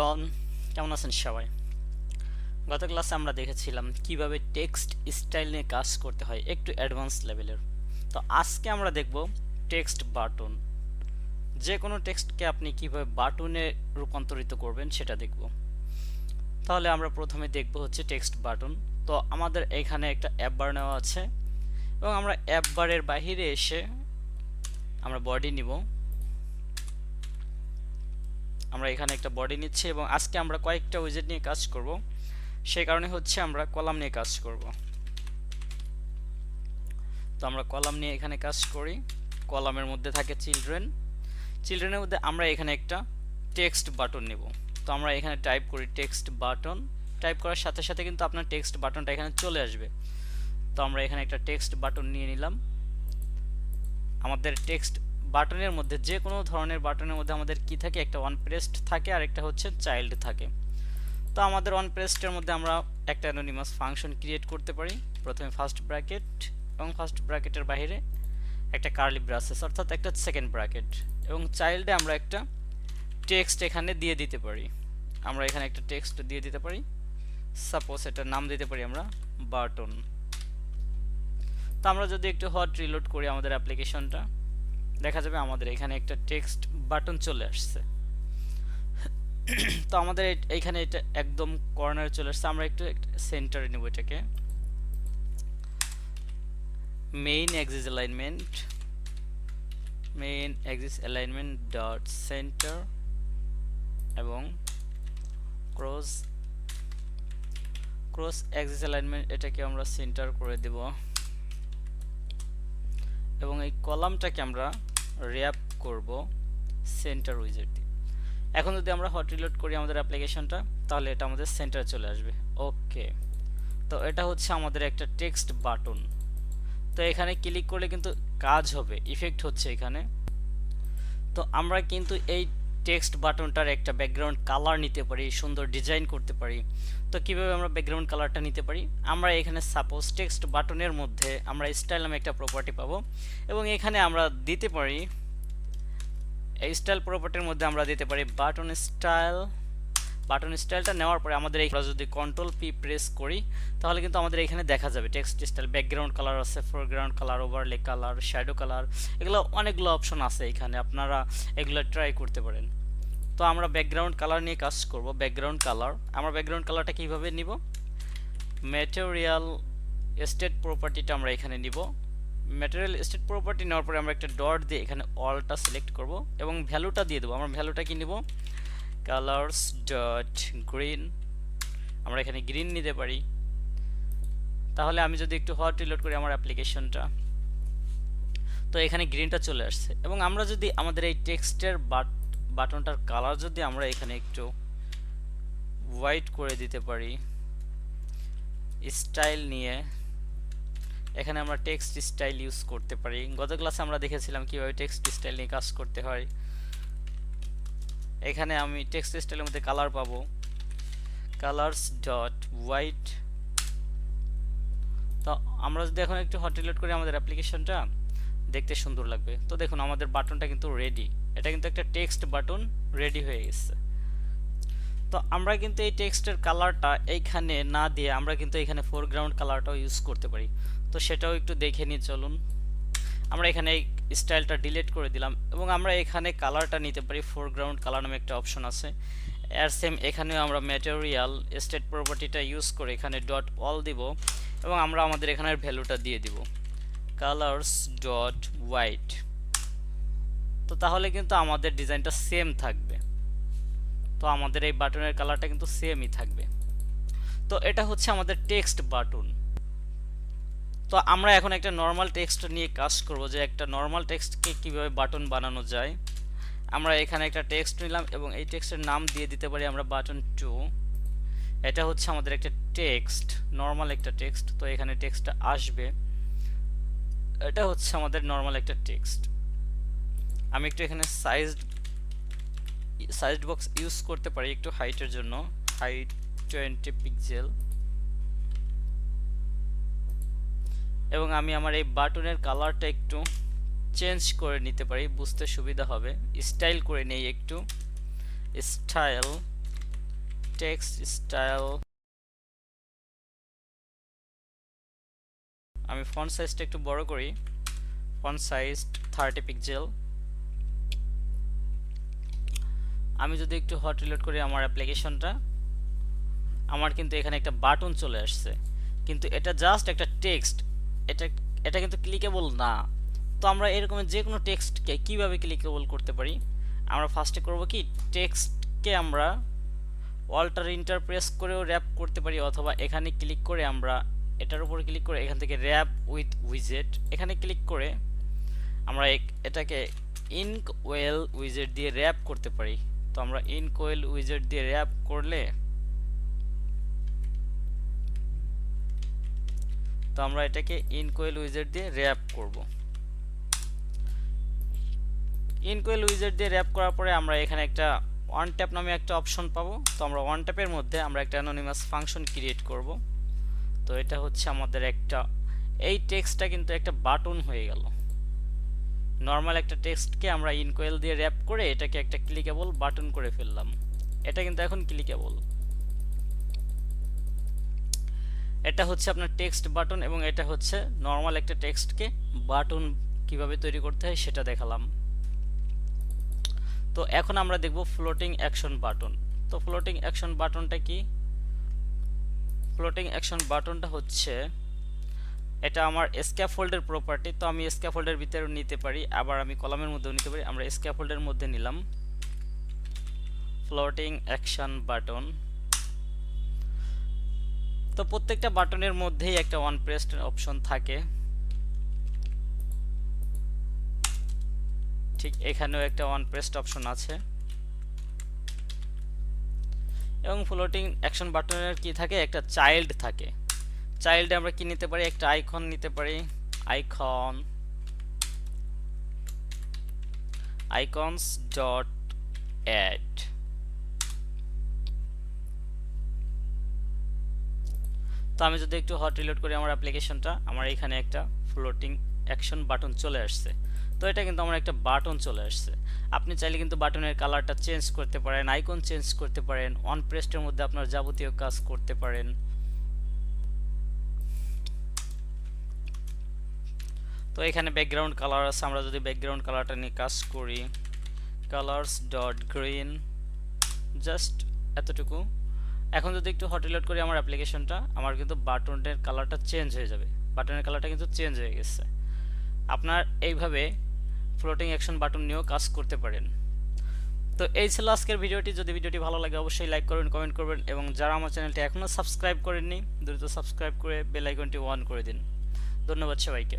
Everyone, কেমন আছেন সবাই? গত ক্লাসে আমরা দেখেছিলাম কিভাবে টেক্সট স্টাইল নিয়ে কাজ করতে হয় একটু অ্যাডভান্স লেভেলের। তো আজকে আমরা দেখব টেক্সট বাটন। যে কোনো টেক্সটকে আপনি কিভাবে বাটনে রূপান্তরিত করবেন সেটা দেখব। তাহলে আমরা প্রথমে দেখব হচ্ছে টেক্সট বাটন। তো আমাদের এখানে একটা অ্যাপ বার নেওয়া আছে এবং আমরা অ্যাপ বারের বাইরে এসে আমরা বডি নিব। আমরা এখানে একটা বডি নিচ্ছি এবং আজকে আমরা কয়েকটা উইজেট নিয়ে কাজ করব, সেই কারণে হচ্ছে আমরা কলাম নিয়ে কাজ করব। তো আমরা কলাম নিয়ে এখানে কাজ করি। কলামের মধ্যে থাকে চিলড্রেনের মধ্যে আমরা এখানে একটা টেক্সট বাটন নেব। তো আমরা এখানে টাইপ করি টেক্সট বাটন। টাইপ করার সাথে সাথে কিন্তু আপনার টেক্সট বাটনটা এখানে চলে আসবে। তো আমরা এখানে একটা টেক্সট বাটন নিয়ে নিলাম। আমাদের টেক্সট বাটনের মধ্যে যে কোনো ধরনের বাটনের মধ্যে আমাদের কি থাকে, একটা ওয়ান প্রেসড থাকে আর একটা হচ্ছে চাইল্ড থাকে। তো আমাদের ওয়ান প্রেসডের মধ্যে আমরা একটা অ্যানোনিমাস ফাংশন ক্রিয়েট করতে পারি। প্রথমে ফার্স্ট ব্র্যাকেট এবং ফার্স্ট ব্র্যাকেটের বাইরে একটা কার্লি ব্রাসেস অর্থাৎ একটা সেকেন্ড ব্র্যাকেট, এবং চাইল্ডে আমরা একটা টেক্সট এখানে দিয়ে দিতে পারি। আমরা এখানে একটা টেক্সট দিয়ে দিতে পারি, সাপোজ এটার নাম দিতে পারি আমরা বাটন। তো আমরা যদি একটু হট রিলোড করি আমাদের অ্যাপ্লিকেশনটা, দেখা যাবে আমাদের এখানে একটা টেক্সট বাটন চলে আসছে। তো আমাদের এইখানে এটা একদম কর্নারে চলে আসছে। আমরা একটু সেন্টারে নেব এটাকে। Main axis alignment dot centre এবং ক্রস এক্সিস অ্যালাইনমেন্ট এটাকে আমরা সেন্টার করে দেব এবং এই কলামটাকে আমরা র্যাপ করব সেন্টার উইজেট দিয়ে। এখন যদি আমরা হট রিলোড করি আমাদের অ্যাপ্লিকেশনটা, তাহলে এটা আমাদের সেন্টারে চলে আসবে। ওকে, তো এটা হচ্ছে আমাদের একটা টেক্সট বাটন। তো এখানে ক্লিক করলে কিন্তু কাজ হবে, ইফেক্ট হচ্ছে এখানে। তো আমরা কিন্তু এই টেক্সট বাটনটার একটা ব্যাকগ্রাউন্ড কালার নিতে পারি, সুন্দর ডিজাইন করতে পারি। তো কিভাবে আমরা ব্যাকগ্রাউন্ড কালারটা নিতে পারি, আমরা এখানে সাপোজ টেক্সট বাটনের মধ্যে আমরা স্টাইল নামে একটা প্রপার্টি পাবো এবং এখানে আমরা দিতে পারি এই স্টাইল প্রপার্টির মধ্যে আমরা দিতে পারি বাটন স্টাইলটা নেওয়ার পরে আমাদের আমরা যদি কন্ট্রোল পি প্রেস করি তাহলে কিন্তু আমাদের এখানে দেখা যাবে টেক্সট স্টাইল, ব্যাকগ্রাউন্ড কালার আছে, foreground colour, overlay colour, shadow colour, এগুলো অনেকগুলো অপশন আছে এখানে, আপনারা এগুলো ট্রাই করতে পারেন। তো আমরা ব্যাকগ্রাউন্ড কালার নিয়ে কাজ করব। ব্যাকগ্রাউন্ড কালার, আমরা ব্যাকগ্রাউন্ড কালারটা কিভাবে নিব, ম্যাটেরিয়াল স্টেট প্রপার্টিটা আমরা এখানে নিব। ম্যাটেরিয়াল স্টেট প্রপার্টি নেওয়ার পরে আমরা একটা ডট দিয়ে এখানে অলটা সিলেক্ট করব এবং ভ্যালুটা দিয়ে দেবো। আমরা ভ্যালুটা কি নিব, কালার্স ডট গ্রিন, আমরা এখানে গ্রিন নিতে পারি। তাহলে আমি যদি একটু হট রিলোড করি আমার অ্যাপ্লিকেশনটা, তো এখানে গ্রিনটা চলে আসছে। এবং আমরা যদি আমাদের এই টেক্সটের বাটনটার কালার যদি আমরা এখানে একটু হোয়াইট করে দিতে পারি স্টাইল নিয়ে, এখানে আমরা টেক্সট স্টাইল ইউজ করতে পারি। গত ক্লাসে আমরা দেখেছিলাম কিভাবে টেক্সট স্টাইল নিয়ে কাজ করতে হয়। এখানে আমি টেক্সট স্টাইলের মধ্যে কালার পাবো, কালার্স ডট হোয়াইট। তো আমরা যদি এখন একটু হট রিলোড করি আমাদের অ্যাপ্লিকেশনটা, দেখতে সুন্দর লাগবে। তো দেখুন আমাদের বাটনটা কিন্তু রেডি, এটা কিন্তু একটা টেক্সট বাটন রেডি হয়ে গেছে। তো আমরা কিন্তু এই টেক্সটের কালারটা এইখানে না দিয়ে আমরা কিন্তু এখানে ফোরগ্রাউন্ড কালারটাও ইউজ করতে পারি। তো সেটাও একটু দেখে নিই চলুন। আমরা এখানে এই স্টাইলটা ডিলিট করে দিলাম এবং আমরা এখানে কালারটা নিতে পারি, ফোরগ্রাউন্ড কালার নামে একটা অপশন আছে। আর সেম এখানেও আমরা ম্যাটেরিয়াল স্টেট প্রপার্টিটা ইউজ করে এখানে ডট অল দিব এবং আমরা আমাদের এখানের ভ্যালুটা দিয়ে দিব কালার্স ডট হোয়াইট। তো তাহলে কিন্তু আমাদের ডিজাইনটা সেম থাকবে। তো আমাদের এই বাটনের কালারটা কিন্তু সেমই থাকবে। তো এটা হচ্ছে আমাদের টেক্সট বাটন। তো আমরা এখন একটা নর্মাল টেক্সট নিয়ে কাজ করব, যে একটা নর্মাল টেক্সটকে কিভাবে বাটন বানানো যায়। আমরা এখানে একটা টেক্সট নিলাম এবং এই টেক্সটের নাম দিয়ে দিতে পারি আমরা বাটন 2। এটা হচ্ছে আমাদের একটা টেক্সট, নর্মাল একটা টেক্সট। তো এখানে টেক্সটটা আসবে, এটা হচ্ছে আমাদের নর্মাল একটা টেক্সট। আমি একটু এখানে সাইজড বক্স ইউজ করতে পারি একটু হাইটের জন্য, হাইট 20 পিক্সেল। এবং আমি আমার এই বাটনের কালারটা একটু চেঞ্জ করে নিতে পারি, বুঝতে সুবিধা হবে। স্টাইল করে নেই একটু, স্টাইল টেক্সট স্টাইল, আমি ফন্ট সাইজটা একটু বড় করি, ফন্ট সাইজ 30 পিক্সেল। আমি যদি একটু হট রিলোড করি আমার অ্যাপ্লিকেশনটা, আমার কিন্তু এখানে একটা বাটন চলে আসছে, কিন্তু এটা জাস্ট একটা টেক্সট, এটা এটা কিন্তু ক্লিকেবল না। তো আমরা এরকম যে কোনো টেক্সটকে কিভাবে ক্লিকেবল করতে পারি, আমরা ফার্স্টে করব কি, টেক্সটকে আমরা অল্টার ইন্টারপ্রেস করেও র্যাপ করতে পারি, অথবা এখানে ক্লিক করে আমরা এটার উপর ক্লিক করে এখান থেকে র্যাপ উইথ উইজেট এখানে ক্লিক করে আমরা এটাকে ইনকোয়েল উইজেট দিয়ে র্যাপ করতে পারি। তো আমরা ইনকোয়েল উইজেট দিয়ে র্যাপ করলে, তো আমরা এটাকে ইনকোয়েল উইজেট দিয়ে র্যাপ করব। ইনকোয়েল উইজেট দিয়ে র্যাপ করার পরে আমরা এখানে একটা ওয়ান ট্যাপ নামে একটা অপশন পাবো। তো আমরা ওয়ান ট্যাপের মধ্যে আমরা একটা অ্যানোনিমাস ফাংশন ক্রিয়েট করব। তো এটা হচ্ছে আমাদের একটা, এই টেক্সটটা কিন্তু একটা বাটন হয়ে গেল। নর্মাল একটা টেক্সটকে আমরা ইনকোয়েল দিয়ে র্যাপ করে এটাকে একটা ক্লিকেবল বাটন করে ফেললাম। এটা কিন্তু এখন ক্লিকেবল। এটা হচ্ছে আপনার টেক্সট বাটন, এবং এটা হচ্ছে নর্মাল একটা টেক্সটকে বাটন কিভাবে তৈরি করতে হয় সেটা দেখালাম। তো এখন আমরা দেখব ফ্লোটিং অ্যাকশন বাটন। তো ফ্লোটিং অ্যাকশন বাটনটা কি? ফ্লোটিং অ্যাকশন বাটনটা হচ্ছে, এটা আমার স্ক্যাফোল্ডের প্রপার্টি। তো আমি স্ক্যাফোল্ডের ভিতরে নিতে পারি, আবার আমি কলামের মধ্যেও নিতে পারি। আমরা স্ক্যাফোল্ডের মধ্যে নিলাম ফ্লোটিং অ্যাকশন বাটন। তো প্রত্যেকটা বাটনের মধ্যেই একটা ওয়ান প্রেসড অপশন থাকে, ঠিক এখানেও একটা ওয়ান প্রেসড অপশন আছে। এবং ফ্লোটিং অ্যাকশন বাটনের কি থাকে, একটা চাইল্ড থাকে। চাইল্ডে আমরা কি নিতে পারি, একটা আইকন নিতে পারি, আইকন, আইকনস ডট অ্যাড। তো আমি যদি একটু হট রিলোড করি আমার অ্যাপ্লিকেশনটা, আমার এখানে একটা ফ্লোটিং অ্যাকশন বাটন চলে আসছে। তো এটা কিন্তু আমার একটা বাটন চলে আসছে। আপনি চাইলে কিন্তু বাটনের কালারটা চেঞ্জ করতে পারেন, আইকন চেঞ্জ করতে পারেন, অন প্রেসডের মধ্যে আপনার যাবতীয় কাজ করতে পারেন। তো এখানে ব্যাকগ্রাউন্ড কালার আছে, আমরা যদি ব্যাকগ্রাউন্ড কালারটা নিয়ে কাজ করি, কালার্স ডট গ্রিন, জাস্ট এতটুকু। এখন যদি একটু হট রিলোড করি আমার অ্যাপ্লিকেশনটা, আমার কিন্তু বাটনের কালারটা চেঞ্জ হয়ে যাবে। বাটনের কালারটা কিন্তু চেঞ্জ হয়ে গেছে। আপনার এইভাবে ফ্লোটিং অ্যাকশন বাটন নিয়েও কাজ করতে পারেন। তো এই ছিল আজকের ভিডিওটি। যদি ভিডিওটি ভালো লাগে অবশ্যই লাইক করবেন, কমেন্ট করবেন, এবং যারা আমার চ্যানেলটি এখনও সাবস্ক্রাইব করেননি দ্রুত সাবস্ক্রাইব করে বেল আইকনটি অন করে দিন। ধন্যবাদ সবাইকে।